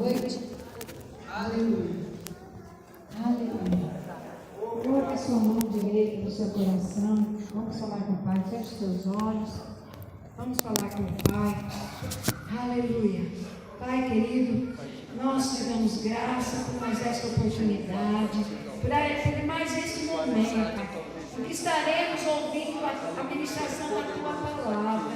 noite. Aleluia. Aleluia. Coloque a sua mão direita no seu coração. Vamos falar com o Pai. Feche os seus olhos. Vamos falar com o Pai. Aleluia. Pai querido, nós te damos graça por mais esta oportunidade, por mais este momento, porque estaremos ouvindo a ministração da tua palavra.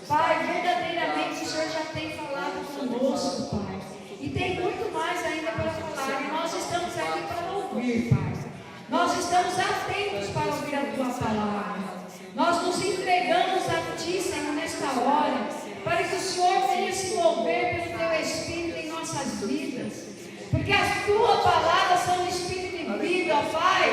Pai, verdadeiramente o Senhor já tem falado conosco, Pai, e tem muito mais ainda para falar, e nós estamos aqui para ouvir, Pai. Nós estamos atentos para ouvir a tua palavra. Nós nos entregamos a ti, Senhor, nesta hora, para que o Senhor venha se mover pelo teu Espírito em nossas vidas, porque as tuas palavras são Espírito e vida, ó Pai,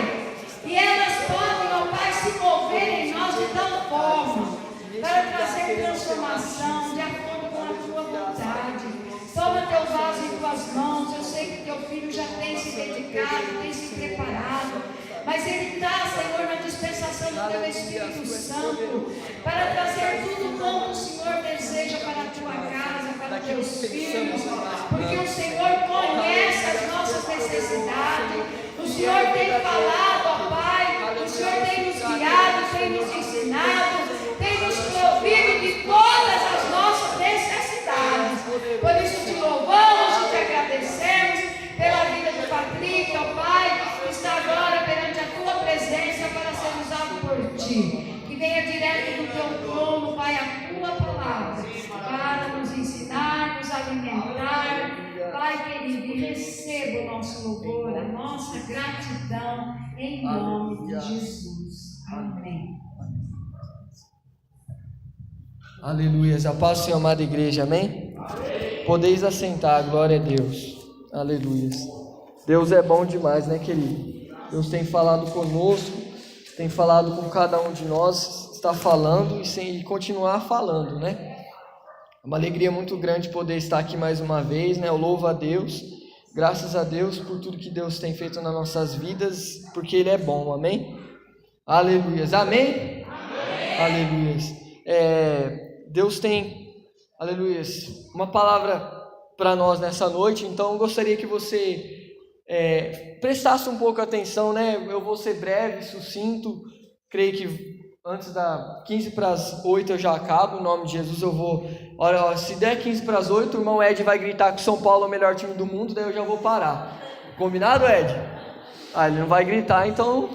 e elas podem, ó Pai, se mover em nós de tal forma, para trazer transformação de acordo com a tua vontade. Toma teu vaso em tuas mãos. Eu sei que teu filho já tem se dedicado, tem se preparado, mas ele está, Senhor, na dispensação do teu Espírito Santo, para trazer tudo como o Senhor deseja para a tua casa, para os teus filhos, porque o Senhor conhece as nossas necessidades. O Senhor tem falado, ó Pai, o Senhor tem nos guiado, tem nos ensinado, tem nos provido de todas as nossas necessidades. Por isso te louvamos e te agradecemos pela vida do Patrick, ó Pai, que está agora perante a tua presença para ser usado por ti. Que venha direto do teu trono, Pai, a tua palavra, para nos ensinar, nos alimentar. Pai querido, e receba o nosso louvor, a nossa gratidão, em nome de Jesus. Amém. Aleluia. A paz do Senhor, amada igreja, amém? Amém? Podeis assentar, glória a Deus. Aleluia. Deus é bom demais, né, querido? Deus tem falado conosco, tem falado com cada um de nós, está falando e continuar falando, né? É uma alegria muito grande poder estar aqui mais uma vez, né? Eu louvo a Deus, graças a Deus por tudo que Deus tem feito nas nossas vidas, porque Ele é bom, amém? Aleluias, amém? Amém. Aleluias. Deus tem, aleluias, uma palavra para nós nessa noite, então eu gostaria que você prestasse um pouco atenção, né? Eu vou ser breve, sucinto, creio que antes da 15 para as 8 eu já acabo, em nome de Jesus eu vou, olha, se der 15 para as 8, o irmão Ed vai gritar que São Paulo é o melhor time do mundo, daí eu já vou parar. Combinado, Ed? Ele não vai gritar, então,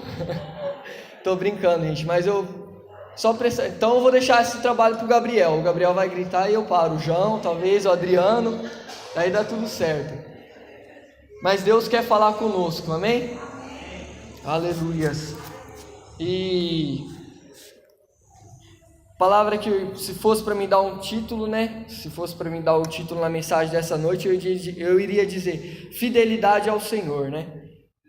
tô brincando, gente, mas então eu vou deixar esse trabalho pro Gabriel. O Gabriel vai gritar e eu paro. O João, talvez, o Adriano. Daí dá tudo certo. Mas Deus quer falar conosco, amém? Aleluias. E palavra que, se fosse para mim dar um título, né? Se fosse para mim dar o título na mensagem dessa noite, eu iria dizer fidelidade ao Senhor, né?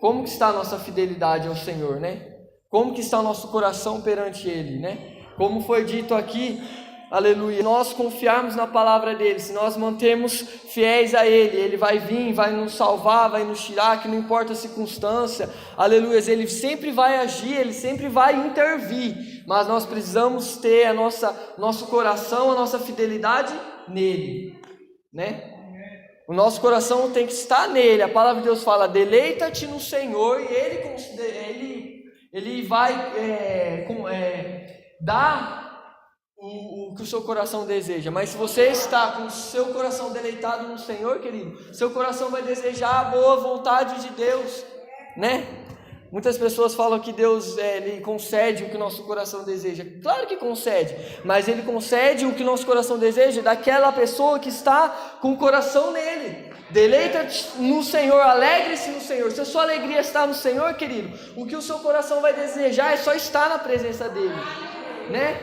Como que está a nossa fidelidade ao Senhor, né? Como que está o nosso coração perante Ele, né? Como foi dito aqui, aleluia, nós confiarmos na palavra dEle, se nós mantermos fiéis a Ele, Ele vai vir, vai nos salvar, vai nos tirar, que não importa a circunstância, aleluia, Ele sempre vai agir, Ele sempre vai intervir, mas nós precisamos ter nosso coração, a nossa fidelidade nele, né? O nosso coração tem que estar nele. A palavra de Deus fala, deleita-te no Senhor, e Ele vai dar o que o seu coração deseja. Mas se você está com o seu coração deleitado no Senhor, querido, seu coração vai desejar a boa vontade de Deus, né? Muitas pessoas falam que Deus Ele concede o que o nosso coração deseja. Claro que concede, mas Ele concede o que o nosso coração deseja daquela pessoa que está com o coração nele. Deleita-te no Senhor, alegre-se no Senhor. Se a sua alegria está no Senhor, querido, o que o seu coração vai desejar é só estar na presença dele, né?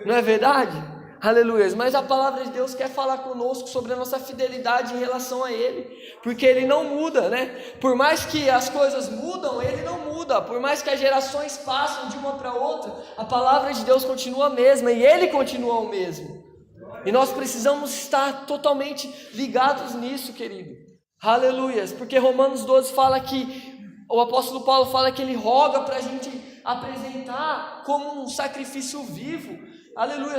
Não é verdade? Aleluia. Mas a palavra de Deus quer falar conosco sobre a nossa fidelidade em relação a Ele, porque Ele não muda, né? Por mais que as coisas mudam, Ele não muda. Por mais que as gerações passam de uma para outra, a palavra de Deus continua a mesma e Ele continua o mesmo. E nós precisamos estar totalmente ligados nisso, querido. Aleluias. Porque Romanos 12 fala que, o apóstolo Paulo fala que ele roga para a gente apresentar como um sacrifício vivo, aleluia,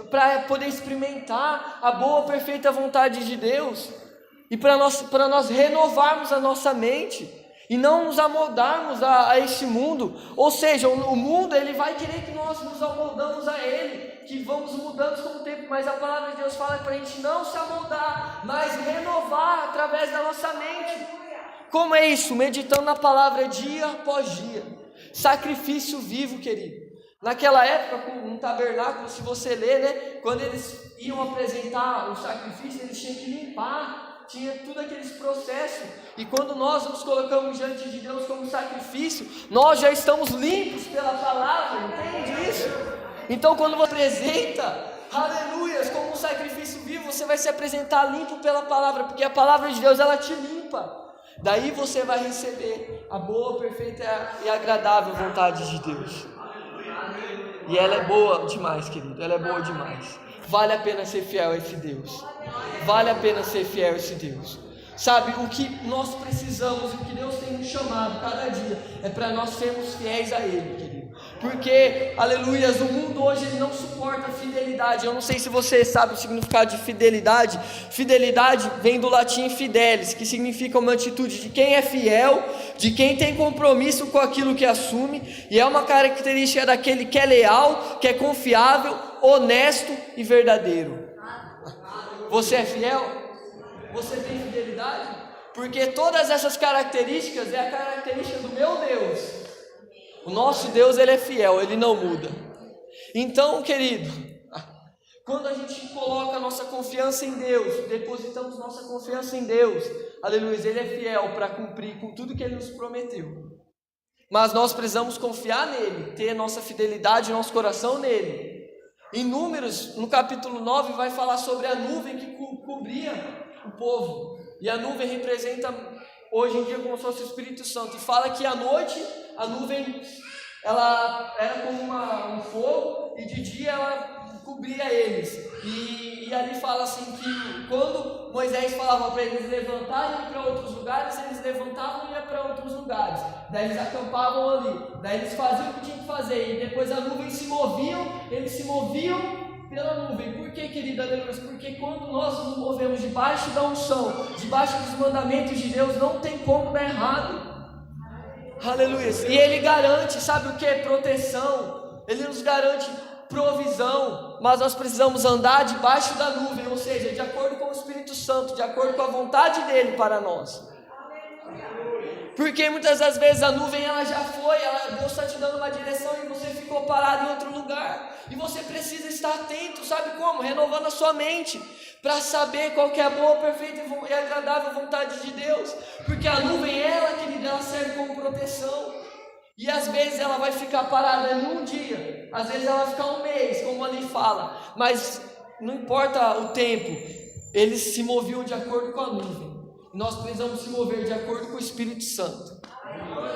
para poder experimentar a boa, perfeita vontade de Deus. e para nós renovarmos a nossa mente e não nos amoldarmos a este mundo. Ou seja, o mundo ele vai querer que nós nos amoldamos a ele, que vamos mudando com o tempo, mas a palavra de Deus fala para a gente não se amoldar, mas renovar através da nossa mente. Como é isso? Meditando na palavra dia após dia, sacrifício vivo, querido. Naquela época, no tabernáculo, se você ler, né, quando eles iam apresentar o sacrifício, eles tinham que limpar, tinha tudo aqueles processos, e quando nós nos colocamos diante de Deus como sacrifício, nós já estamos limpos pela palavra, entende isso? Então quando você apresenta, aleluias, como um sacrifício vivo, você vai se apresentar limpo pela palavra, porque a palavra de Deus ela te limpa, daí você vai receber a boa, perfeita e agradável vontade de Deus, e ela é boa demais, querido, ela é boa demais. Vale a pena ser fiel a esse Deus. Vale a pena ser fiel a esse Deus. Sabe, o que nós precisamos, o que Deus tem nos chamado cada dia, é para nós sermos fiéis a Ele, querido. Porque, aleluias, o mundo hoje ele não suporta fidelidade. Eu não sei se você sabe o significado de fidelidade. Fidelidade vem do latim fidelis, que significa uma atitude de quem é fiel, de quem tem compromisso com aquilo que assume, e é uma característica daquele que é leal, que é confiável, honesto e verdadeiro. Você é fiel? Você tem fidelidade? Porque todas essas características é a característica do meu Deus. O nosso Deus ele é fiel, ele não muda. Então, querido, quando a gente coloca a nossa confiança em Deus, depositamos nossa confiança em Deus, aleluia, Ele é fiel para cumprir com tudo que Ele nos prometeu. Mas nós precisamos confiar nele, ter nossa fidelidade, nosso coração nele. Em Números, no capítulo 9, vai falar sobre a nuvem que cobria o povo. E a nuvem representa, hoje em dia, como se fosse o Espírito Santo. E fala que à noite, a nuvem, ela era como um fogo, e de dia ela cobria eles. E ali fala assim que quando Moisés falava para eles levantarem e ir para outros lugares, eles levantavam e iam para outros lugares. Daí eles acampavam ali. Daí eles faziam o que tinham que fazer. E depois a nuvem se moviam, eles se moviam pela nuvem. Por que, querida Deus? Porque quando nós nos movemos debaixo da unção, debaixo dos mandamentos de Deus, não tem como dar errado. Aleluia. E Ele garante, sabe o que? Proteção. Ele nos garante provisão, mas nós precisamos andar debaixo da nuvem, ou seja, de acordo com o Espírito Santo, de acordo com a vontade dele para nós. Porque muitas das vezes a nuvem ela já foi, Deus está te dando uma direção e você ficou parado em outro lugar, e você precisa estar atento, sabe como? Renovando a sua mente, para saber qual que é a boa, perfeita e agradável vontade de Deus, porque a nuvem, querida, ela serve como proteção. E às vezes ela vai ficar parada em um dia, às vezes ela vai ficar um mês, como ali fala, mas não importa o tempo, eles se moviam de acordo com a nuvem. Nós precisamos se mover de acordo com o Espírito Santo,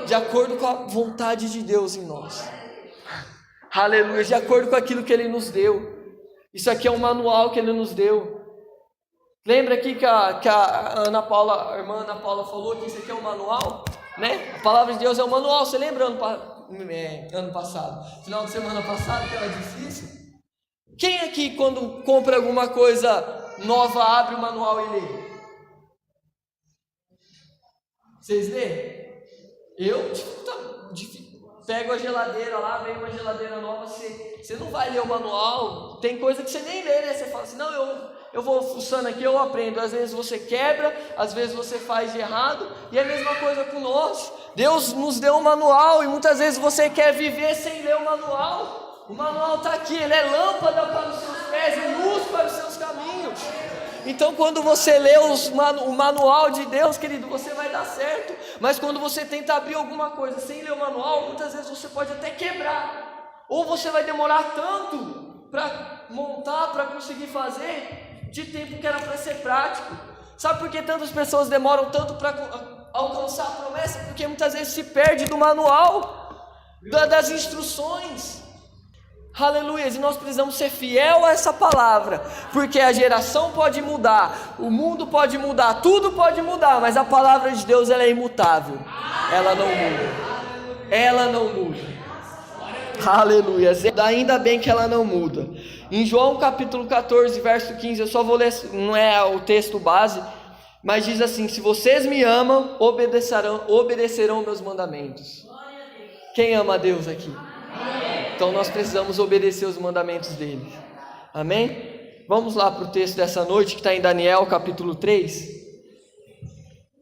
de acordo com a vontade de Deus em nós. Aleluia, de acordo com aquilo que Ele nos deu. Isso aqui é um manual que Ele nos deu. Lembra aqui que a Ana Paula, a irmã Ana Paula falou que isso aqui é um manual? Né? A palavra de Deus é um manual. Você lembra ano passado, final de semana passado, que era difícil? Quem aqui quando compra alguma coisa nova abre o manual e lê? Vocês lêem? Eu pego a geladeira lá, vem uma geladeira nova, você não vai ler o manual. Tem coisa que você nem lê, né? Você fala assim, não, eu vou fuçando aqui, eu aprendo. Às vezes você quebra, às vezes você faz de errado, e é a mesma coisa com nós. Deus nos deu um manual, e muitas vezes você quer viver sem ler o manual. O manual está aqui, ele é lâmpada para os seus pés e luz para os seus caminhos. Então quando você lê o manual de Deus, querido, você vai dar certo. Mas quando você tenta abrir alguma coisa sem ler o manual, muitas vezes você pode até quebrar, ou você vai demorar tanto para montar, para conseguir fazer, de tempo que era para ser prático. Sabe por que tantas pessoas demoram tanto para alcançar a promessa? Porque muitas vezes se perde do manual, das instruções. Aleluia, e nós precisamos ser fiel a essa palavra, porque a geração pode mudar, o mundo pode mudar, tudo pode mudar, mas a palavra de Deus ela é imutável, ela não muda, ela não muda. Aleluia, ainda bem que ela não muda. Em João capítulo 14, verso 15, eu só vou ler, não é o texto base, Mas diz assim: se vocês me amam, obedecerão meus mandamentos. Quem ama a Deus aqui? Então nós precisamos obedecer os mandamentos dele. Amém? Vamos lá para o texto dessa noite, que está em Daniel capítulo 3.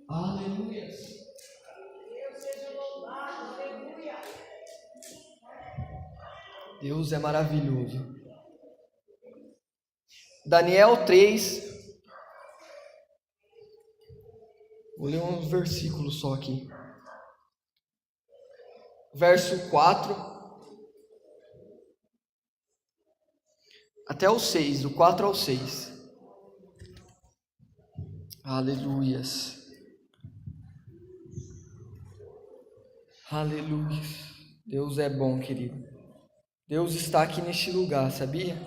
Aleluia. Deus é maravilhoso. Daniel 3. Vou ler uns versículos só aqui. Verso 4 até o 6, do 4 ao 6. Aleluias. Aleluia. Deus é bom, querido. Deus está aqui neste lugar, sabia?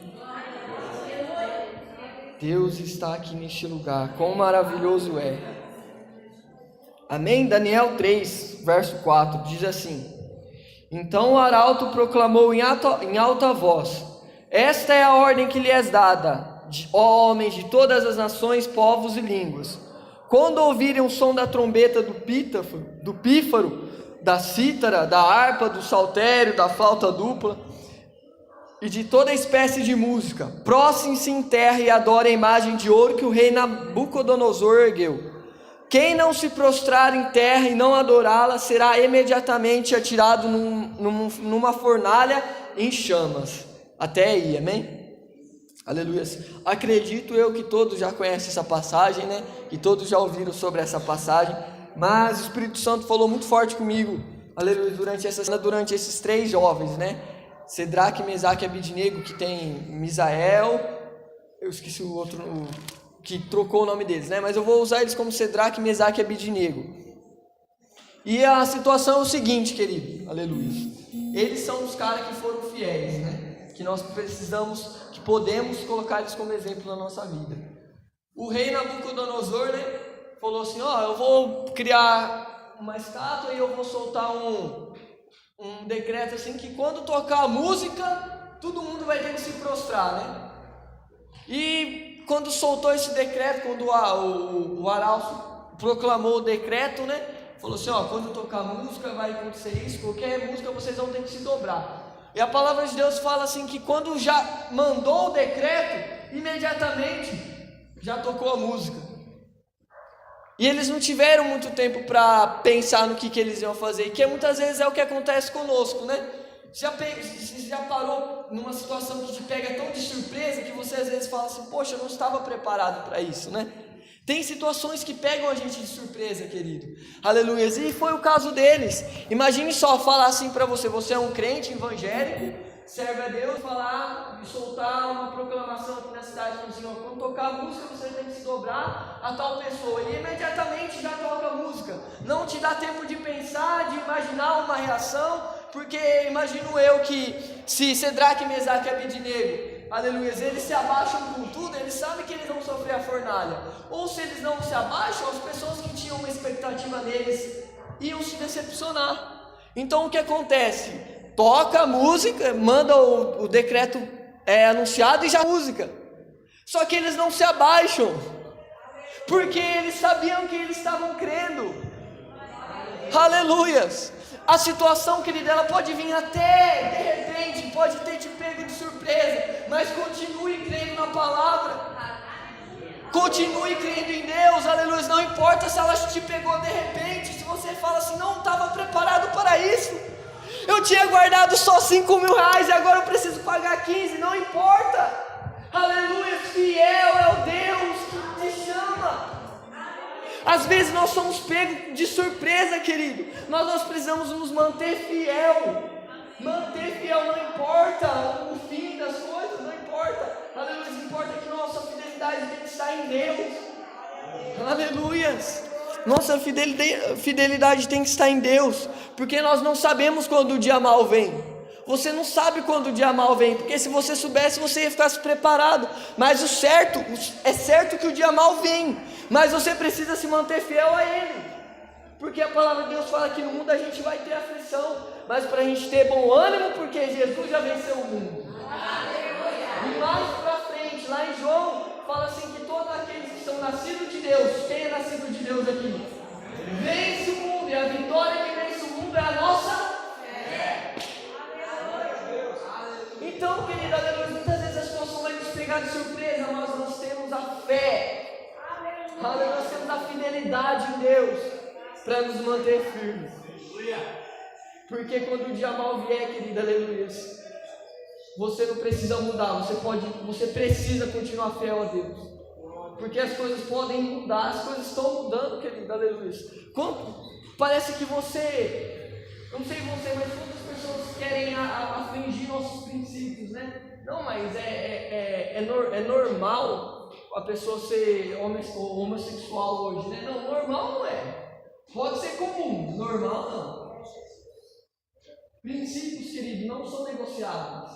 Deus está aqui neste lugar. Quão maravilhoso é. Amém? Daniel 3, verso 4, diz assim: então o arauto proclamou em alta voz: esta é a ordem que lhe és dada, ó homens de todas as nações, povos e línguas. Quando ouvirem o som da trombeta, do pífaro, da cítara, da harpa, do saltério, da flauta dupla e de toda espécie de música, prostrem-se em terra e adorem a imagem de ouro que o rei Nabucodonosor ergueu. Quem não se prostrar em terra e não adorá-la será imediatamente atirado numa fornalha em chamas. Até aí, amém? Aleluia. Acredito eu que todos já conhecem essa passagem, né? Que todos já ouviram sobre essa passagem. Mas o Espírito Santo falou muito forte comigo, aleluia, durante esses 3 jovens, né? Sedraque, Mesaque e Abidnego, que tem Misael, eu esqueci o outro, que trocou o nome deles, né? Mas eu vou usar eles como Sedraque, Mesaque e Abidnego. E a situação é o seguinte, querido, aleluia. Eles são os caras que foram fiéis, né? Que nós que podemos colocar eles como exemplo na nossa vida. O rei Nabucodonosor, né? Falou assim: eu vou criar uma estátua e eu vou soltar um decreto assim, que quando tocar a música, todo mundo vai ter que se prostrar, né? E quando soltou esse decreto, quando o arauto proclamou o decreto, né? Falou assim: quando tocar a música vai acontecer isso, qualquer música vocês vão ter que se dobrar. E a palavra de Deus fala assim, que quando já mandou o decreto, imediatamente já tocou a música. E eles não tiveram muito tempo para pensar no que eles iam fazer, que muitas vezes é o que acontece conosco, né? Já parou numa situação que te pega tão de surpresa que você às vezes fala assim: poxa, eu não estava preparado para isso, né? Tem situações que pegam a gente de surpresa, querido. Aleluia. E foi o caso deles. Imagine só falar assim para você: você é um crente evangélico, serve a Deus, falar e soltar uma proclamação aqui na cidade, assim, quando tocar a música você tem que se dobrar a tal pessoa, e imediatamente já toca a música, não te dá tempo de pensar, de imaginar uma reação, porque imagino eu que se Sedraque, Mesaque e Abidnego, aleluia, eles se abaixam com tudo, eles sabem que eles vão sofrer a fornalha, ou se eles não se abaixam, as pessoas que tinham uma expectativa neles iam se decepcionar. Então o que acontece? Toca a música, manda o decreto anunciado e já música. Só que eles não se abaixam, porque eles sabiam que eles estavam crendo. Aleluias. A situação, querida, ela pode vir até de repente, pode ter te pego de surpresa, mas continue crendo na palavra. Continue crendo em Deus, aleluia. Não importa se ela te pegou de repente, se você fala assim: não estava preparado para isso. Eu tinha guardado só 5 mil reais e agora eu preciso pagar 15, não importa. Aleluia, fiel é o Deus que te chama. Às vezes nós somos pegos de surpresa, querido. Nós precisamos nos manter fiel. Manter fiel, não importa o fim das coisas, não importa. Aleluia, importa que nossa fidelidade tem que estar em Deus. Aleluias. Nossa fidelidade tem que estar em Deus, porque nós não sabemos quando o dia mal vem. Você não sabe quando o dia mal vem, porque se você soubesse, você ia ficar preparado. Mas é certo que o dia mal vem, mas você precisa se manter fiel a Ele, porque a palavra de Deus fala que no mundo a gente vai ter aflição, mas para a gente ter bom ânimo, porque Jesus já venceu o mundo. E mais para frente, lá em João, fala assim que todos aqueles que são nascidos de Deus, quem é nascido de Deus aqui? Vence o mundo, e a vitória que vence o mundo é a nossa fé. Então, querida, aleluia, muitas vezes a situação vai nos pegar de surpresa, mas nós temos a fé. Aleluia, nós temos a fidelidade em Deus para nos manter firmes. Porque quando o dia mal vier, querida, aleluia, você não precisa mudar, você precisa continuar fiel a Deus. Porque as coisas podem mudar, as coisas estão mudando, querida, aleluia. Parece que você, eu não sei você, mas quantas pessoas querem afligir nossos princípios, né? Não, mas é normal a pessoa ser homossexual hoje, né? Não, normal não é. Pode ser comum, normal não. Princípios, querido, não são negociáveis.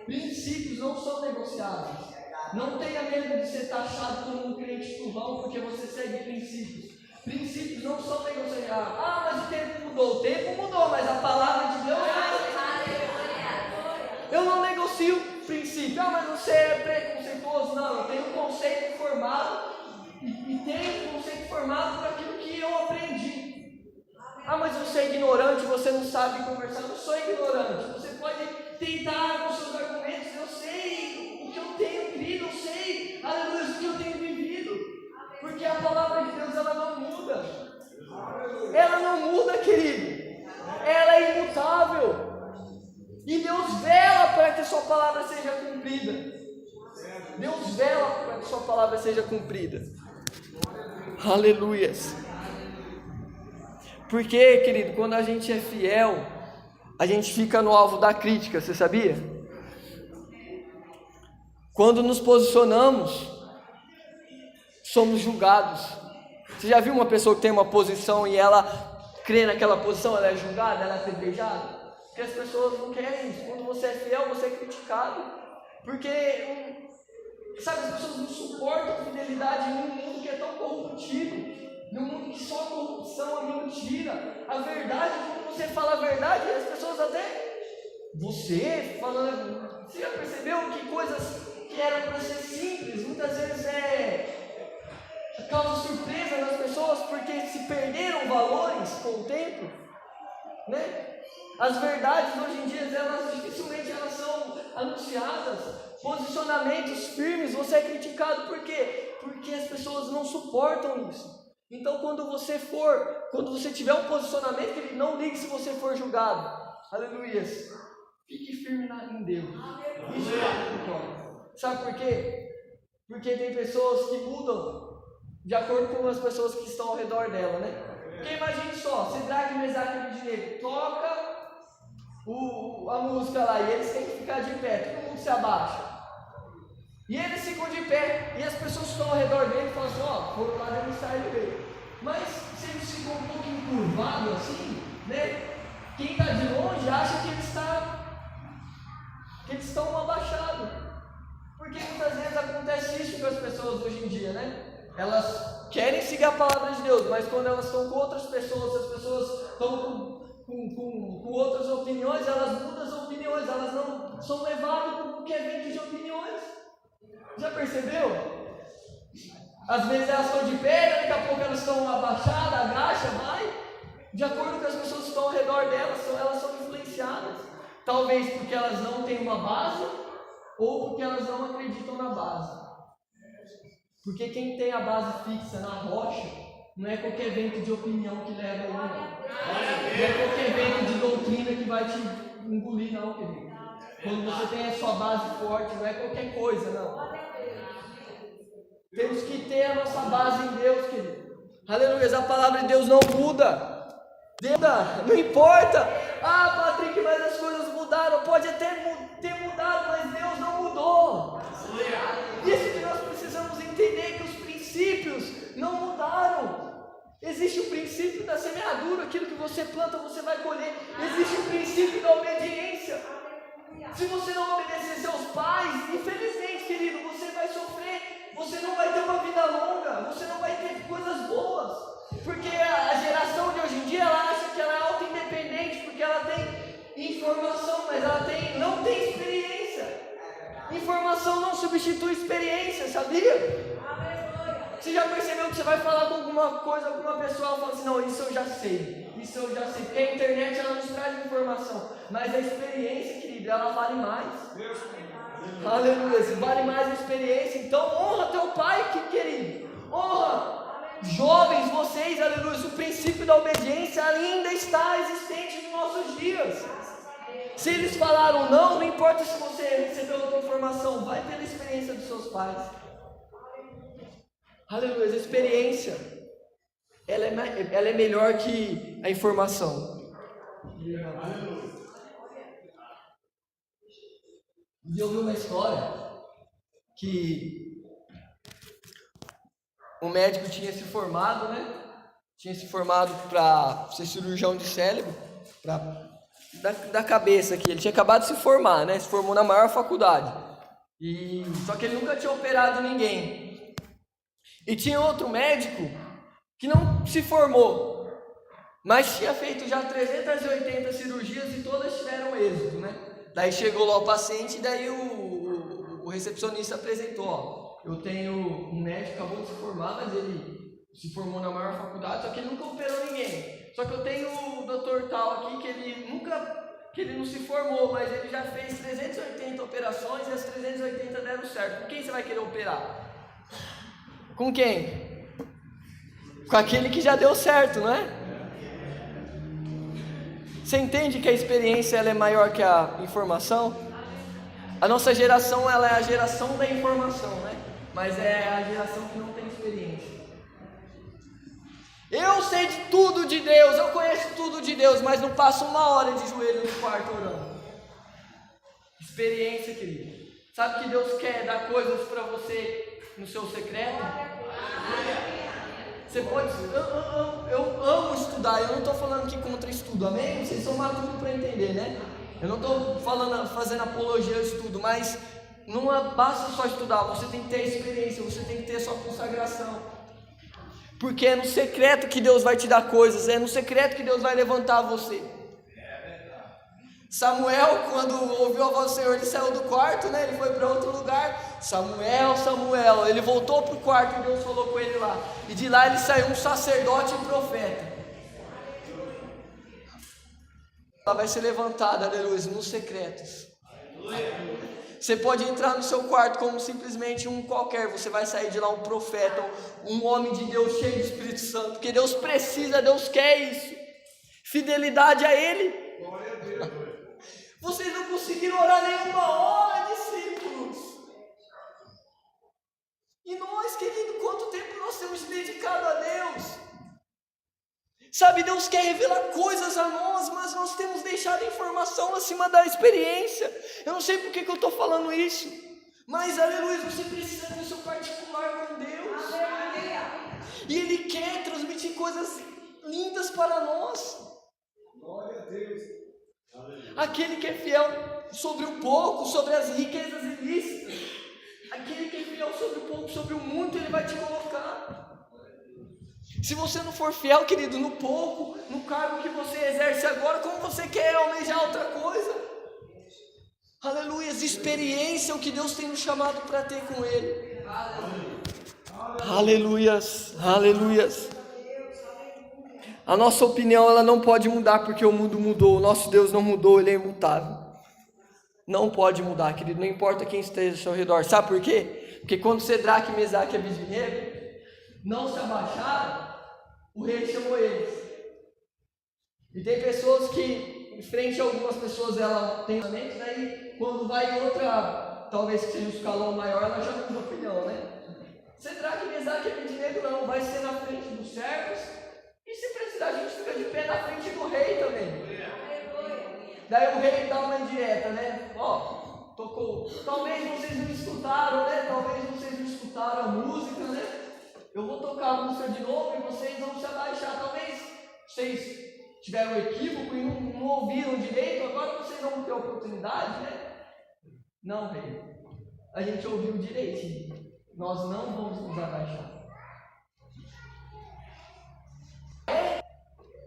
Princípios não são negociáveis. Não tenha medo de ser taxado como um crente turrão porque você segue princípios. Princípios não são negociáveis. Ah, mas o tempo mudou. O tempo mudou, mas a palavra de Deus não. Eu não negocio princípio. Ah, mas você é preconceituoso. Não, eu tenho um conceito formado e tenho um conceito formado por aquilo que eu aprendi. Ah, mas você é ignorante, você não sabe conversar. Eu não sou ignorante. Você pode tentar com seus argumentos. Eu sei o que eu tenho crido, eu sei, aleluia, o que eu tenho vivido. Porque a palavra de Deus, ela não muda. Ela não muda, querido. Ela é imutável. E Deus vela para que a sua palavra seja cumprida. Deus vela para que a sua palavra seja cumprida. Aleluias. Porque, querido, quando a gente é fiel, a gente fica no alvo da crítica, você sabia? Quando nos posicionamos, somos julgados. Você já viu uma pessoa que tem uma posição e ela crê naquela posição, ela é julgada, ela é apedrejada? Porque as pessoas não querem isso. Quando você é fiel, você é criticado. Porque, sabe, as pessoas não suportam a fidelidade num mundo que é tão corrompido. Num mundo que só a corrupção, a mentira, a verdade, quando você fala a verdade, as pessoas até... Você falando... Você já percebeu que coisas que eram para ser simples, muitas vezes causa surpresa nas pessoas, porque se perderam valores com o tempo, né? As verdades hoje em dia, elas dificilmente elas são anunciadas. Posicionamentos firmes, você é criticado por quê? Porque as pessoas não suportam isso. Então quando você tiver um posicionamento, ele não ligue se você for julgado. Aleluia. Fique firme em Deus. Isso é. Sabe por quê? Porque tem pessoas que mudam de acordo com as pessoas que estão ao redor dela, né? Porque imagine só, Sidraque, Mesaque e Abednego toca a música lá e eles têm que ficar de pé, todo mundo se abaixa. E eles ficam de pé, e as pessoas que estão ao redor dele falam assim, ó, foram lá denunciar ele. Mas se eles ficam um pouco encurvados assim, né? Quem está de longe acha que eles estão abaixados. Porque muitas vezes acontece isso com as pessoas hoje em dia, né? Elas querem seguir a palavra de Deus, mas quando elas estão com outras pessoas, as pessoas estão com outras opiniões, elas mudam as opiniões, elas não são levadas por qualquer vento de opiniões. Já percebeu? Às vezes elas estão de pé, daqui a pouco elas estão abaixadas, agacha, vai. De acordo com as pessoas que estão ao redor delas, elas são influenciadas. Talvez porque elas não têm uma base, ou porque elas não acreditam na base. Porque quem tem a base fixa na rocha, não é qualquer vento de opinião que leva ele, não. Não é qualquer vento de doutrina que vai te engolir, não, querido. Quando você tem a sua base forte, não é qualquer coisa, não. Temos que ter a nossa base em Deus, querido. Aleluia, a palavra de Deus não muda. Não importa. Ah, Patrick, mas as coisas mudaram. Pode até ter mudado, mas Deus não mudou. Isso que nós precisamos entender, que os princípios não mudaram. Existe o princípio da semeadura, aquilo que você planta, você vai colher. Existe o princípio da obediência. Se você não obedecer seus pais, infelizmente, querido, você vai sofrer. Você não vai ter uma vida longa. Você não vai ter coisas boas. Porque a geração de hoje em dia, ela acha que ela é auto-independente, porque ela tem informação, mas ela não tem experiência. Informação não substitui experiência, sabia? Você já percebeu que você vai falar com alguma coisa, alguma pessoa, ela fala assim, não, isso eu já sei, porque a internet ela nos traz informação, mas a experiência, querido, ela vale mais. Aleluia, vale mais a experiência. Então honra teu pai, querido, honra. Jovens, vocês, aleluia, o princípio da obediência ainda está existente nos nossos dias. Se eles falaram não importa se você recebeu outra informação, vai pela experiência dos seus pais. Aleluia, a experiência, ela é melhor que a informação. E eu vi uma história que um médico tinha se formado, né? Tinha se formado para ser cirurgião de cérebro, da cabeça aqui. Ele tinha acabado de se formar, né? Se formou na maior faculdade. Só que ele nunca tinha operado ninguém. E tinha outro médico que não se formou, mas tinha feito já 380 cirurgias e todas tiveram êxito, né? Daí chegou lá o paciente e daí o recepcionista apresentou, ó, eu tenho um médico que acabou de se formar, mas ele se formou na maior faculdade, só que ele nunca operou ninguém. Só que eu tenho o doutor tal aqui que ele não se formou, mas ele já fez 380 operações e as 380 deram certo. Com quem você vai querer operar? Com quem? Com aquele que já deu certo, não é? Você entende que a experiência ela é maior que a informação? A nossa geração ela é a geração da informação, né? Mas é a geração que não tem experiência. Eu sei de tudo de Deus, eu conheço tudo de Deus, mas não passo uma hora de joelho no quarto orando. Experiência, querido. Sabe que Deus quer dar coisas para você no seu secreto? Você pode. Eu amo estudar. Eu não estou falando aqui contra estudo, amém? Vocês são maduros para entender, né? Eu não estou fazendo apologia ao estudo, mas não basta só estudar. Você tem que ter experiência, você tem que ter a sua consagração. Porque é no secreto que Deus vai te dar coisas, é no secreto que Deus vai levantar você. Samuel, quando ouviu a voz do Senhor, ele saiu do quarto, né? Ele foi para outro lugar. Samuel, Samuel. Ele voltou para o quarto e Deus falou com ele lá. E de lá ele saiu um sacerdote e profeta. Ela vai ser levantada, aleluia, nos secretos. Você pode entrar no seu quarto como simplesmente um qualquer. Você vai sair de lá um profeta, um homem de Deus cheio do Espírito Santo. Porque Deus precisa, Deus quer isso. Fidelidade a Ele. Glória a Deus. Vocês não conseguiram orar nenhuma hora, discípulos. E nós, querido, quanto tempo nós temos dedicado a Deus? Sabe, Deus quer revelar coisas a nós, mas nós temos deixado a informação acima da experiência. Eu não sei por que eu estou falando isso, mas, aleluia, você precisa ter o seu particular com Deus. E Ele quer transmitir coisas lindas para nós. Glória a Deus. Aquele que é fiel sobre o pouco, sobre as riquezas ilícitas. Aquele que é fiel sobre o pouco, sobre o muito, Ele vai te colocar. Se você não for fiel, querido, no pouco, no cargo que você exerce agora, como você quer almejar outra coisa? Aleluia, experiência é o que Deus tem nos chamado para ter com Ele. Aleluias, aleluias. A nossa opinião ela não pode mudar porque o mundo mudou. O nosso Deus não mudou, Ele é imutável. Não pode mudar, querido, não importa quem esteja ao seu redor. Sabe por quê? Porque quando Sedraque, Mesaque e Abednego não se abaixaram, o rei chamou eles. E tem pessoas que, em frente a algumas pessoas, ela tem a mente, daí quando vai em outra, talvez que seja um escalão maior, ela já muda a opinião, né? Sedraque, Mesaque e Abednego não, vai ser na frente dos servos. E se precisar, a gente fica de pé na frente do rei também. Daí o rei dá uma indireta, né? Ó, tocou. Talvez vocês não escutaram, né? Talvez vocês não escutaram a música, né? Eu vou tocar a música de novo e vocês vão se abaixar. Talvez vocês tiveram um equívoco e não ouviram direito, agora vocês vão ter a oportunidade, né? Não, rei. A gente ouviu direito. Nós não vamos nos abaixar.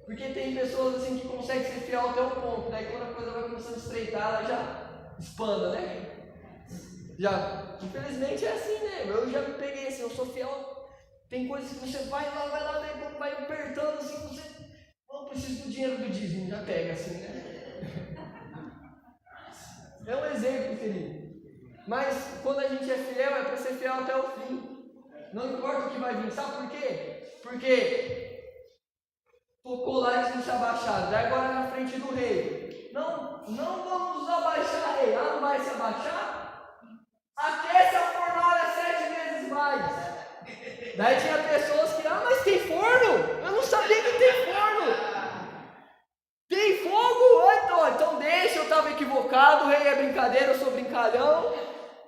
Porque tem pessoas assim que conseguem ser fiel até um ponto, daí quando a coisa vai começando a estreitar, ela já espanda, né? Já, infelizmente é assim, né? Eu já me peguei assim, eu sou fiel. Tem coisas que você vai lá, daí quando vai apertando assim, você. Não preciso do dinheiro do dízimo, já pega assim, né? É um exemplo, querido. Mas quando a gente é fiel, é para ser fiel até o fim. Não importa o que vai vir. Sabe por quê? Porque tocou lá e eles não se abaixaram. Daí agora na frente do rei. Não vamos nos abaixar, rei. Não vai se abaixar? Aquece a fornalha 7 vezes mais. Daí tinha pessoas que, mas tem forno? Eu não sabia que tem forno. Tem fogo? Então deixa, eu estava equivocado, o rei é brincadeira, eu sou brincalhão.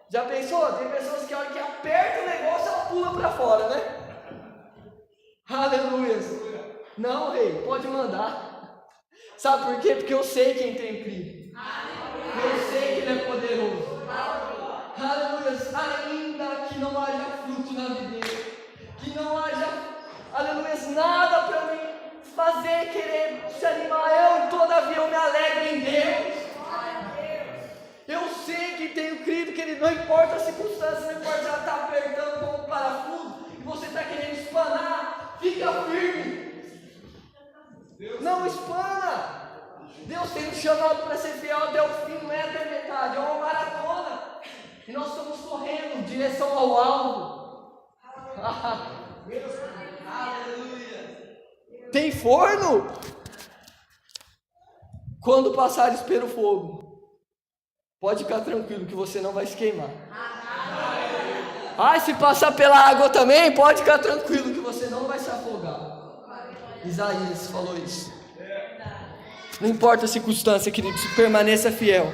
Já pensou? Tem pessoas que a hora que aperta o negócio, ela pula para fora, né? Aleluia. Não, rei, pode mandar. Sabe por quê? Porque eu sei quem tem crido. Eu sei que ele é poderoso. Aleluia. Ainda que não haja fruto na videira, que não haja, aleluia, nada para mim fazer, querer se animar, todavia eu me alegro em Deus. Eu sei que tenho crido, querido, não importa a circunstância, não importa se ela está apertando como um parafuso e você está querendo espanar, fica firme. Não espana. Deus tem nos chamado para ser fiel até o fim, não é até metade, é uma maratona. E nós estamos correndo em direção ao alvo. Aleluia. Tem forno? Quando passares pelo fogo, pode ficar tranquilo que você não vai se queimar. Se passar pela água também, pode ficar tranquilo que você não vai se afogar. Isaías falou isso. Não importa a circunstância, querido, permaneça fiel.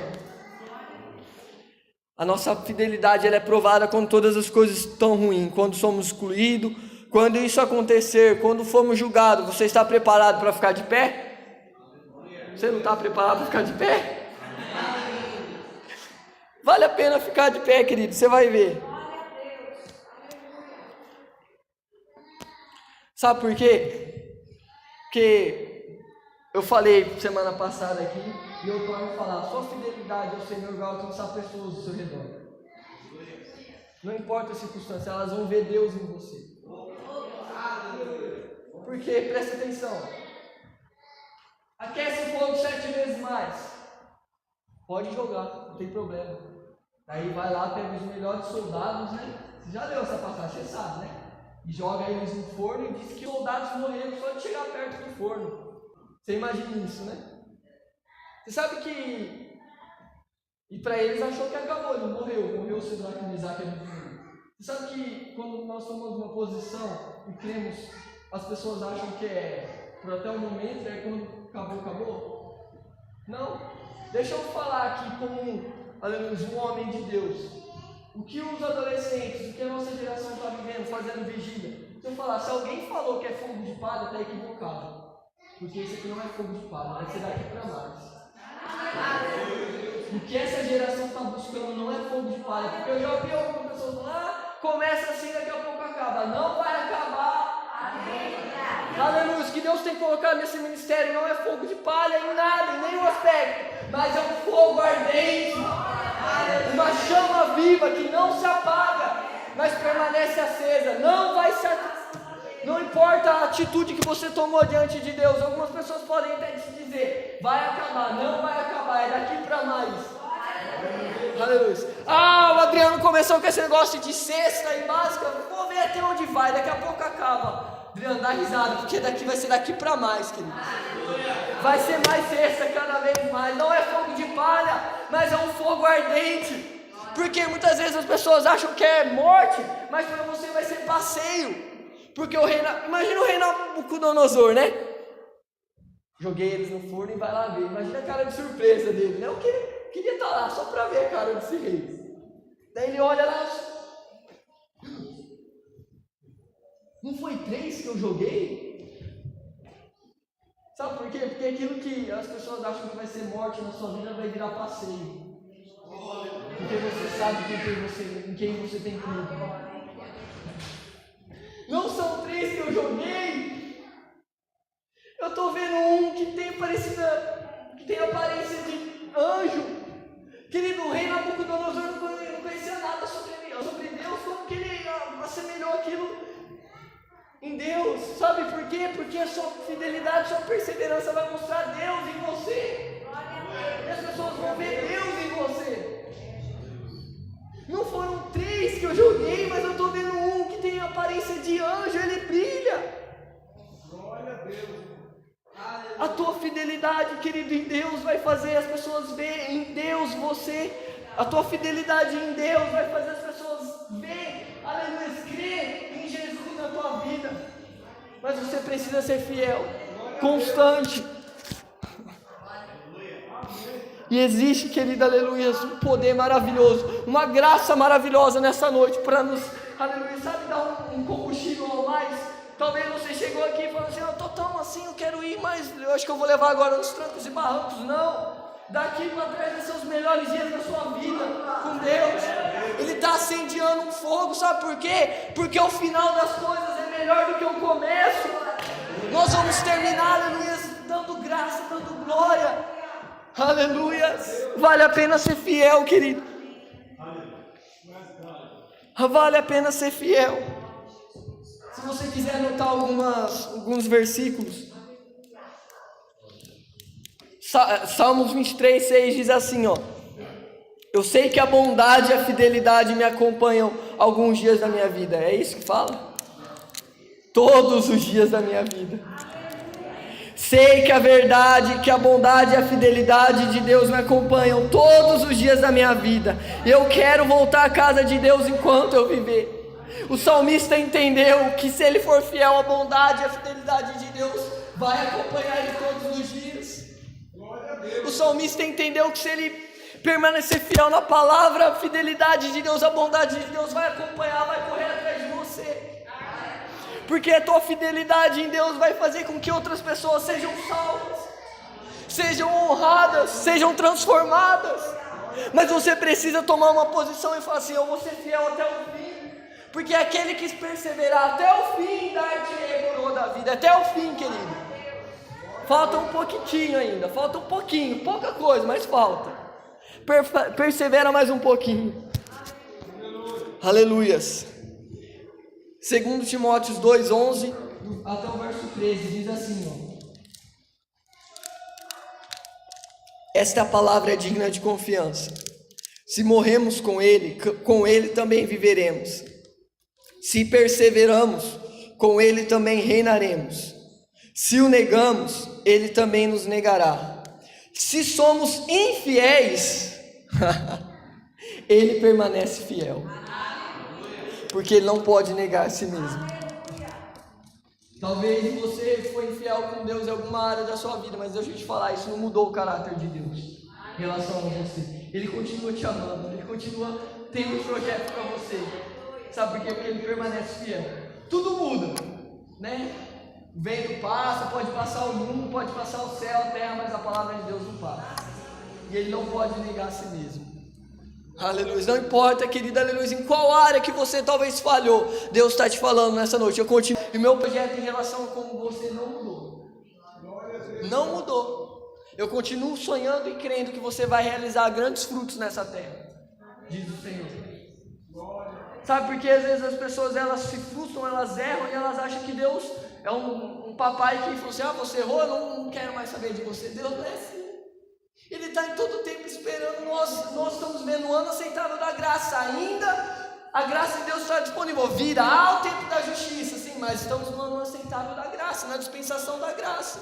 A nossa fidelidade ela é provada quando todas as coisas estão ruins, quando somos excluídos, quando isso acontecer, quando formos julgados. Você está preparado para ficar de pé? Você não está preparado para ficar de pé? Vale a pena ficar de pé, querido, você vai ver. Sabe por quê? Porque eu falei semana passada aqui, e eu torno a falar, sua fidelidade ao Senhor vai alcançar pessoas do seu redor. Não importa a circunstância, elas vão ver Deus em você. Porque, presta atenção, aquece o fogo 7 vezes mais. Pode jogar, não tem problema. Aí vai lá, pega os melhores soldados, né? Você já leu essa passagem, você sabe, né? E joga eles no forno e diz que os soldados morreram só de chegar perto do forno. Você imagina isso, né? Você sabe que... E para eles achou que acabou, ele morreu o Sidraque, Misaque e Abednego. Você sabe que quando nós tomamos uma posição e cremos, as pessoas acham que é por até o momento, quando acabou? Não. Deixa eu falar aqui como um homem de Deus. O que os adolescentes, o que a nossa geração está vivendo, fazendo vigília? Se eu falar, se alguém falou que é fogo de palha, está equivocado. Porque esse aqui não é fogo de palha, vai ser daqui para mais. O que essa geração está buscando não é fogo de palha. Porque eu já ouvi algumas pessoas falar, começa assim, daqui a pouco acaba. Não vai acabar. Aleluia. O que Deus tem colocado nesse ministério não é fogo de palha em nada, em nenhum aspecto. Mas é um fogo ardente. Uma chama viva que não se apaga, mas permanece acesa. Não vai se Não importa a atitude que você tomou diante de Deus. Algumas pessoas podem até te dizer, vai acabar. Não vai acabar, é daqui para mais. Aleluia. O Adriano começou com esse negócio de cesta e básica. Vou ver até onde vai, daqui a pouco acaba. Adriano, dá risada, porque daqui vai ser daqui para mais, querido. Vai ser mais cesta cada vez mais. Não é fogo de palha, mas é um fogo ardente. Porque muitas vezes as pessoas acham que é morte, mas para você vai ser passeio. Porque imagina o rei Nabucodonosor, né? Joguei eles no forno e vai lá ver. Imagina a cara de surpresa dele, né? Eu queria estar lá só para ver a cara desse rei. Daí ele olha lá. Não foi 3 que eu joguei? Sabe por quê? Porque aquilo que as pessoas acham que vai ser morte na sua vida vai virar passeio. Porque você sabe em quem você tem crido. Não são 3 que eu joguei. Eu estou vendo um que tem aparência de anjo. Querido, o rei Nabucodonosor Nabucodonosor não conhecia nada sobre Deus, como que ele assemelhou aquilo em Deus? Sabe por quê? Porque a sua fidelidade, a sua perseverança vai mostrar Deus em você. E as pessoas vão ver Deus em você. Não foram 3 que eu joguei, mas eu estou vendo um que tem a aparência de anjo, ele brilha. Glória a Deus. A tua fidelidade, querido, em Deus vai fazer as pessoas verem em Deus você. A tua fidelidade em Deus vai fazer as pessoas verem, aleluia, crer em Jesus na tua vida. Mas você precisa ser fiel, constante. E existe, querido, aleluia, um poder maravilhoso, uma graça maravilhosa nessa noite para nos, aleluia, sabe, dar um combustível a mais. Talvez você chegou aqui e falou assim: eu estou tão assim, eu quero ir, mas eu acho que eu vou levar agora nos trancos e barrancos. Não, daqui para trás vai ser os melhores dias da sua vida com Deus. Ele está acendeando um fogo, sabe por quê? Porque o final das coisas é melhor do que o começo. Nós vamos terminar, aleluia, dando graça, dando glória. Aleluia. Vale a pena ser fiel, querido. Vale a pena ser fiel. Se você quiser anotar alguns versículos, Salmos 23, 6 diz assim, ó: eu sei que a bondade e a fidelidade me acompanham alguns dias da minha vida. É isso que fala? Todos os dias da minha vida. Sei que a verdade, que a bondade e a fidelidade de Deus me acompanham todos os dias da minha vida. Eu quero voltar à casa de Deus enquanto eu viver. O salmista entendeu que se ele for fiel, a bondade e a fidelidade de Deus vai acompanhar ele todos os dias. O salmista entendeu que se ele permanecer fiel na palavra, a fidelidade de Deus, a bondade de Deus vai acompanhar, vai correr atrás de você. Porque a tua fidelidade em Deus vai fazer com que outras pessoas sejam salvas, sejam honradas, sejam transformadas. Mas você precisa tomar uma posição e falar assim: eu vou ser fiel até o fim. Porque aquele que perseverar até o fim, dar-te a coroa da vida. Até o fim, querido. Falta um pouquinho ainda, falta um pouquinho, pouca coisa, mas falta. Persevera mais um pouquinho. Aleluias. 2 Timóteo 2:11 até o verso 13 diz assim, ó: esta palavra é digna de confiança. Se morremos com ele também viveremos. Se perseveramos, com ele também reinaremos. Se o negamos, ele também nos negará. Se somos infiéis, ele permanece fiel, porque ele não pode negar a si mesmo. Talvez você foi infiel com Deus em alguma área da sua vida, mas deixa eu te falar, isso não mudou o caráter de Deus em relação a você. Ele continua te amando, ele continua tendo um projeto para você. Sabe por quê? Porque ele permanece fiel. Tudo muda, né? O vento passa, pode passar o mundo, pode passar o céu, a terra, mas a palavra de Deus não passa. E ele não pode negar a si mesmo. Aleluia. Não importa, querida, aleluia, em qual área que você talvez falhou, Deus está te falando nessa noite. Eu continuo. E meu projeto em relação a como você não mudou. Não mudou. Eu continuo sonhando e crendo que você vai realizar grandes frutos nessa terra, diz o Senhor. Sabe por que às vezes as pessoas elas se frustram, elas erram e elas acham que Deus é um papai que falou assim: você errou, eu não quero mais saber de você. Deus não é assim. Ele está em todo tempo esperando. Nós estamos vendo o ano aceitável da graça ainda. A graça de Deus está disponível. Virá o tempo da justiça, sim, mas estamos no ano aceitável da graça, na dispensação da graça.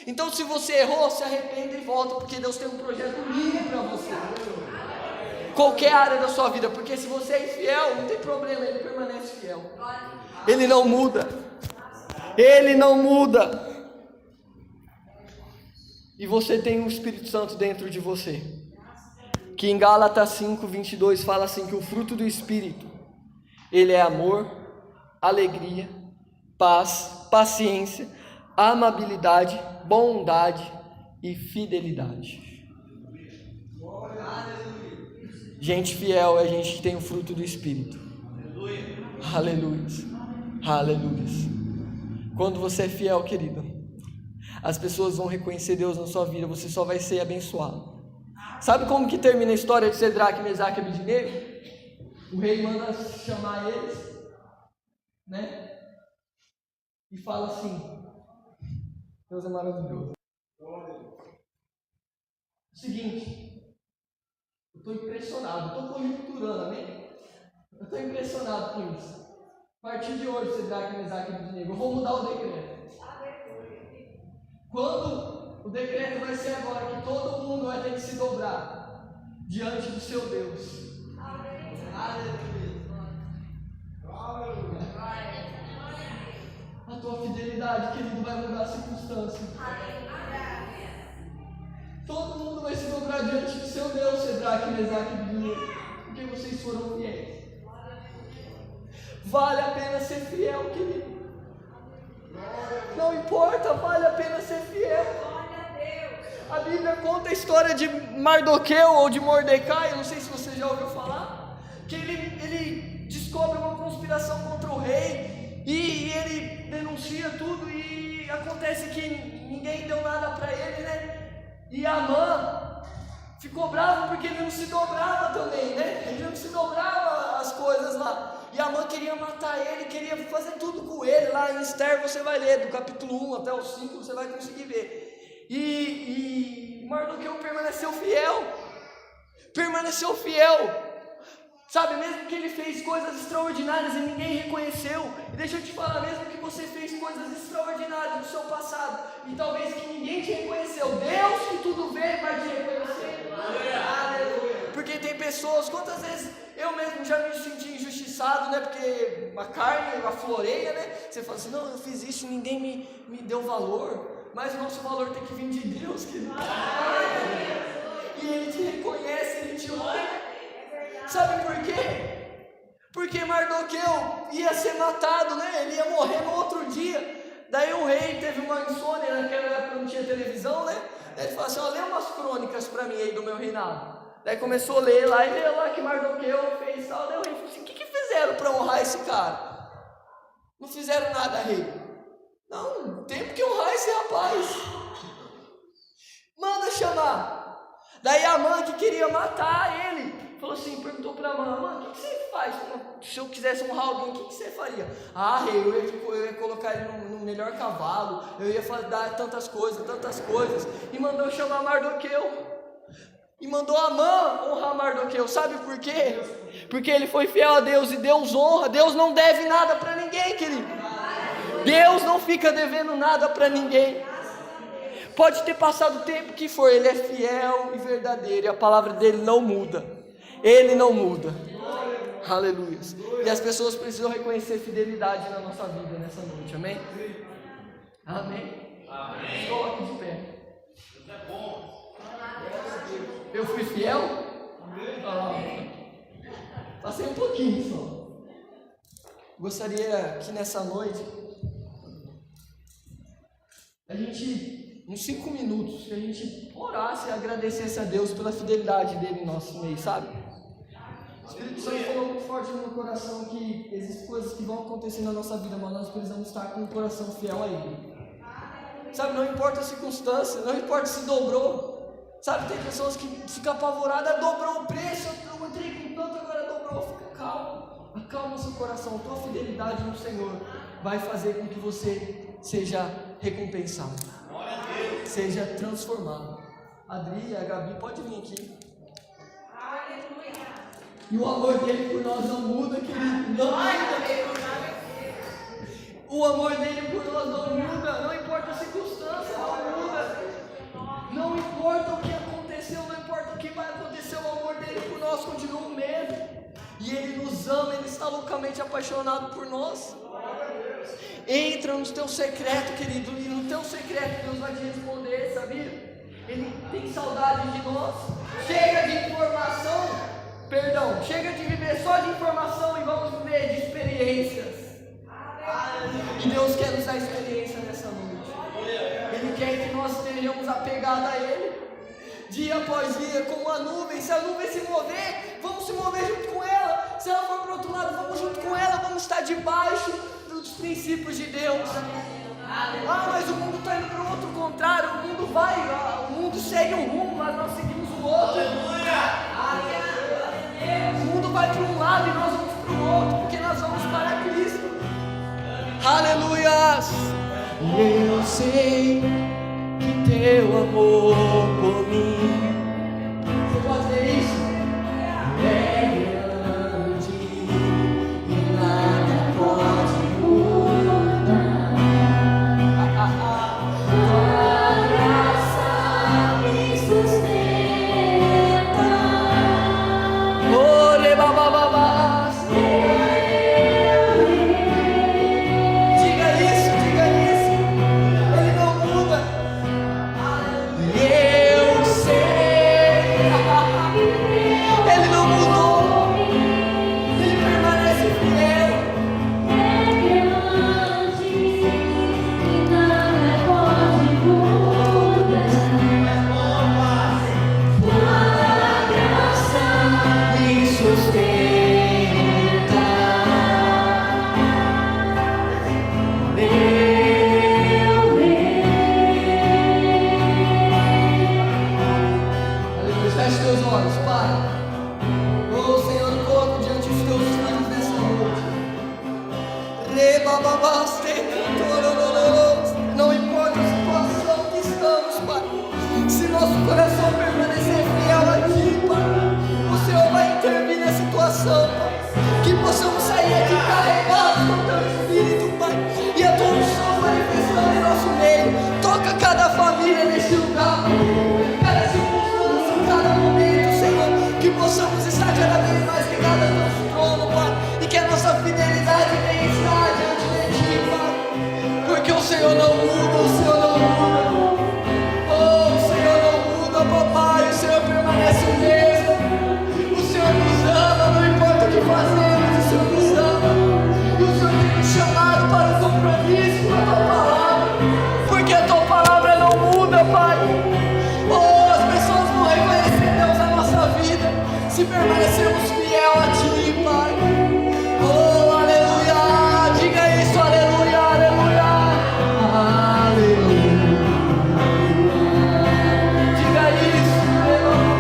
Então, se você errou, se arrependa e volta, porque Deus tem um projeto lindo para você. Qualquer área da sua vida, porque se você é infiel, não tem problema, ele permanece fiel. Ele não muda. Ele não muda. E você tem um Espírito Santo dentro de você, que em Gálatas 5:22 fala assim, que o fruto do Espírito, ele é amor, alegria, paz, paciência, amabilidade, bondade e fidelidade. Gente fiel é gente que tem o fruto do Espírito. Aleluia. Aleluia. Quando você é fiel, querido, as pessoas vão reconhecer Deus na sua vida. Você só vai ser abençoado. Sabe como que termina a história de Cedraque, Mesaque e Abednego? O rei manda chamar eles, né? E fala assim: Deus é maravilhoso. O seguinte, eu estou impressionado, estou conjecturando, amém? Eu estou impressionado com isso. A partir de hoje, Cedraque, Mesaque e Abednego, eu vou mudar o decreto. Quando o decreto vai ser agora que todo mundo vai ter que se dobrar diante do seu Deus. Aleluia. A tua fidelidade, querido, vai mudar a circunstância. Todo mundo vai se dobrar diante do seu Deus, Cedraque, Mesaque e Abednego, porque vocês foram fiéis. Vale a pena ser fiel, querido. Não importa, vale a pena ser fiel. A Bíblia conta a história de Mardoqueu ou de Mordecai, eu não sei se você já ouviu falar, que ele descobre uma conspiração contra o rei e ele denuncia tudo e acontece que ninguém deu nada para ele, né? E Amã ficou bravo porque ele não se dobrava também, né? Ele não se dobrava as coisas lá. E Amã queria matar ele, queria fazer tudo com ele. Lá em Esther você vai ler, do capítulo 1 até o 5 você vai conseguir ver. E Mardoqueu permaneceu fiel. Permaneceu fiel. Sabe, mesmo que ele fez coisas extraordinárias e ninguém reconheceu. E deixa eu te falar, mesmo que você fez coisas extraordinárias no seu passado e talvez que ninguém te reconheceu, Deus que tudo vê vai te reconhecer. Aleluia. Porque tem pessoas, quantas vezes eu mesmo já me senti injustiçado, né? Porque a carne afloreia, né? Você fala assim, não, eu fiz isso e ninguém me deu valor. Mas o nosso valor tem que vir de Deus, querido. E Ele te reconhece, Ele te olha. Sabe por quê? Porque Mardoqueu ia ser matado, né? Ele ia morrer no outro dia. Daí o rei teve uma insônia, naquela época não tinha televisão, né? Daí ele falou assim, ó, lê umas crônicas para mim aí do meu reinado. Daí começou a ler lá e leu lá que Mardoqueu fez tal. Daí o rei falou assim, o que fizeram para honrar esse cara? Não fizeram nada, rei. Não, tem que honrar esse rapaz. Manda chamar. Daí Amã, que queria matar ele, falou assim, perguntou para Amã, o que você faz? Se eu quisesse honrar alguém, o que você faria? Ah, rei, eu ia colocar ele no melhor cavalo, eu ia dar tantas coisas. E mandou chamar Mardoqueu. E mandou Amã honrar Mardoqueu. Sabe por quê? Porque ele foi fiel a Deus e Deus honra. Deus não deve nada para ninguém, querido. Deus não fica devendo nada para ninguém. Pode ter passado o tempo que for, Ele é fiel e verdadeiro, e a palavra dele não muda. Ele não muda. Aleluia. E as pessoas precisam reconhecer fidelidade na nossa vida nessa noite, amém? Amém? Amém. Coloque de pé. Deus é bom. Eu fui fiel? Passei um pouquinho só. Gostaria que nessa noite a gente, uns 5 minutos, que a gente orasse e agradecesse a Deus pela fidelidade dele em nosso meio, sabe? O Espírito Santo falou muito forte no meu coração que existem coisas que vão acontecer na nossa vida, mas nós precisamos estar com um coração fiel a Ele. Sabe, não importa a circunstância, não importa se dobrou. Sabe, tem pessoas que ficam apavoradas, dobrou o preço, eu entrei com tanto, agora dobrou. Fica calmo, acalma o seu coração, tua fidelidade no Senhor vai fazer com que você seja recompensado, seja transformado. Adri e a Gabi, pode vir aqui. E o amor dele por nós não muda, querido, não muda. O amor dele por nós não muda, não importa a circunstância, não muda. Não importa o que aconteceu, não importa o que vai acontecer, o amor dele por nós continua o mesmo. E ele nos ama, ele está loucamente apaixonado por nós. Entra no teu secreto, querido, e no teu secreto Deus vai te responder, sabia? Ele tem saudade de nós. Chega de informação, chega de viver só de informação e vamos viver de experiências. E Deus quer nos dar experiência nessa noite. Ele quer que nós estejamos apegados a Ele, dia após dia, como a nuvem. Se a nuvem se mover, vamos se mover junto com ela. Se ela for para o outro lado, vamos junto com ela. Vamos estar debaixo dos princípios de Deus. Mas o mundo está indo para o outro contrário. O mundo segue um rumo, mas nós seguimos o outro. outro. O mundo vai para um lado e nós vamos para o outro, porque nós vamos para Cristo. Aleluias! Eu sei que teu amor por mim, você pode ver isso? É grande e nada pode mudar. Tua graça me sustenta. Olê, babababás. Diga isso, diga isso. Ele não muda. Eu sei. Ele não mudou. Ele permanece fiel. É grande e nada pode mudar. Tua graça Me sustenta. meu Aleluia. Feche teus olhos, Pai. Oh, Senhor, eu coloco diante dos teus filhos nessa noite. Não importa a situação que estamos, Pai. Se nosso coração permanecer fiel a Ti, Pai, o Senhor vai intervir na situação, Pai. Que possamos sair aqui carregados com Teu Espírito, Pai. E a Tua unção manifestando em nosso meio. Toca cada família neste lugar, Pai. Cada circunstância, em cada momento, Senhor. Que possamos estar cada vez mais ligados ao Teu trono, Pai. E que a nossa fidelidade venha estar diante de Ti, Pai. Porque o Senhor não muda, o Senhor não muda. Oh, o Senhor não muda, papai. O Senhor permanece o mesmo. O Senhor nos ama, não importa o que fazemos, o Senhor nos ama. E o Senhor tem nos chamado para o compromisso com a Tua palavra. Porque a Tua palavra não muda, Pai. Oh, as pessoas vão reconhecer, Deus, a nossa vida se permanecermos fiel a Ti, Pai. Oh, aleluia. Diga isso, aleluia, aleluia. Aleluia. Diga isso, aleluia.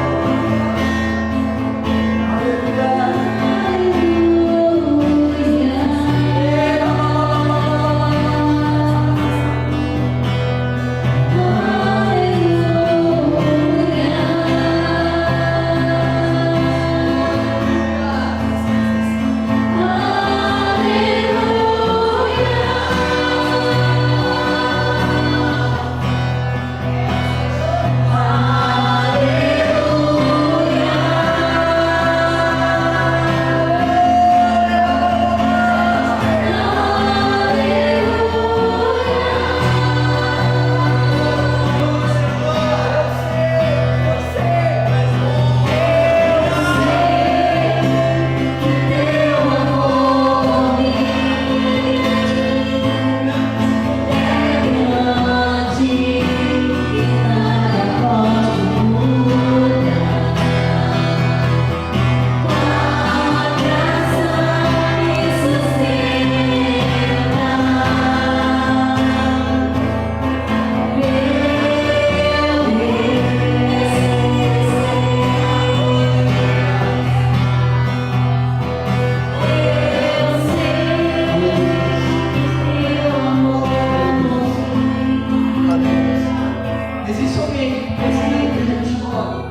Existe alguém que precisa que a gente toque?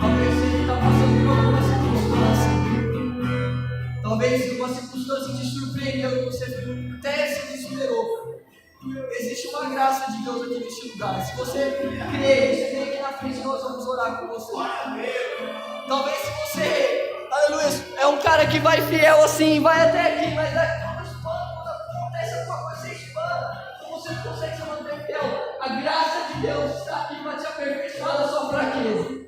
Talvez você está passando por alguma circunstância. Talvez uma circunstância te surpreendeu e você até se desesperou. Existe uma graça de Deus aqui neste lugar. Se você crê, você vem aqui na frente, nós vamos orar com você. Talvez se você, aleluia, é um cara que vai fiel assim, vai até aqui, mas quando acontece alguma coisa, você espana. Como você consegue se manter fiel? A graça de Deus está aqui para te aperfeiçoar na sua fraqueza.